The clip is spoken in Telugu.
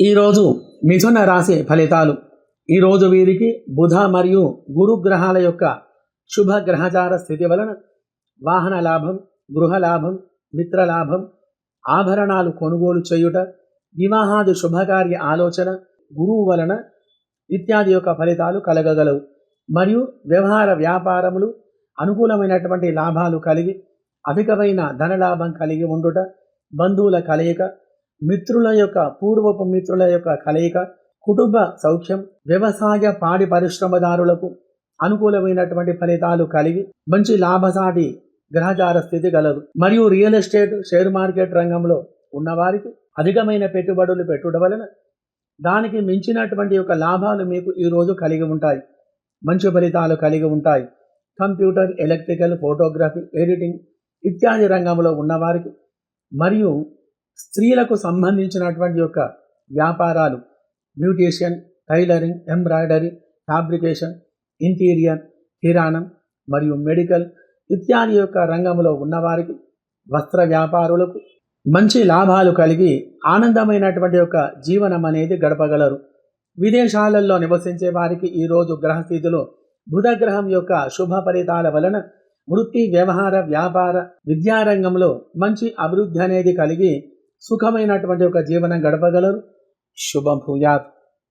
ఈరోజు మిథున రాశి ఫలితాలు. ఈరోజు వీరికి బుధ మరియు గురు గ్రహాల యొక్క శుభ గ్రహచార స్థితి వలన వాహన లాభం, గృహ లాభం, మిత్ర లాభం, ఆభరణాలు కొనుగోలు చేయుట, వివాహాది శుభకార్య ఆలోచన, గురువు వలన ఇత్యాది యొక్క ఫలితాలు కలగగలవు. మరియు వ్యవహార వ్యాపారములు అనుకూలమైనటువంటి లాభాలు కలిగి అధికమైన ధనలాభం కలిగి ఉండుట, బంధువుల కలయిక, మిత్రుల యొక్క పూర్వపు మిత్రుల యొక్క కలయిక, కుటుంబ సౌఖ్యం, వ్యవసాయ పాడి పరిశ్రమదారులకు అనుకూలమైనటువంటి ఫలితాలు కలిగి మంచి లాభసాటి గ్రహచార స్థితి గలదు. మరియు రియల్ ఎస్టేట్, షేర్ మార్కెట్ రంగంలో ఉన్నవారికి అధికమైన పెట్టుబడులు పెట్టుట వలన దానికి మించినటువంటి యొక్క లాభాలు మీకు ఈరోజు కలిగి ఉంటాయి. మంచి ఫలితాలు కలిగి ఉంటాయి. కంప్యూటర్, ఎలక్ట్రికల్, ఫోటోగ్రఫీ, ఎడిటింగ్ ఇత్యాది రంగంలో ఉన్నవారికి మరియు స్త్రీలకు సంబంధించినటువంటి యొక్క వ్యాపారాలు, beautician, tailoring, embroidery, fabrication, interior, కిరాణం మరియు మెడికల్ ఇత్యాది యొక్క రంగంలో ఉన్నవారికి, వస్త్ర వ్యాపారులకు మంచి లాభాలు కలిగి ఆనందమైనటువంటి యొక్క జీవనం అనేది గడపగలరు. విదేశాలలో నివసించే వారికి ఈరోజు గ్రహస్థితిలో బుధగ్రహం యొక్క శుభ ఫలితాల వలన వృత్తి, వ్యవహార, వ్యాపార, విద్యారంగంలో మంచి అభివృద్ధి అనేది కలిగి సుఖమైనటువంటి ఒక జీవనం గడపగలరు. శుభం భూయాత్.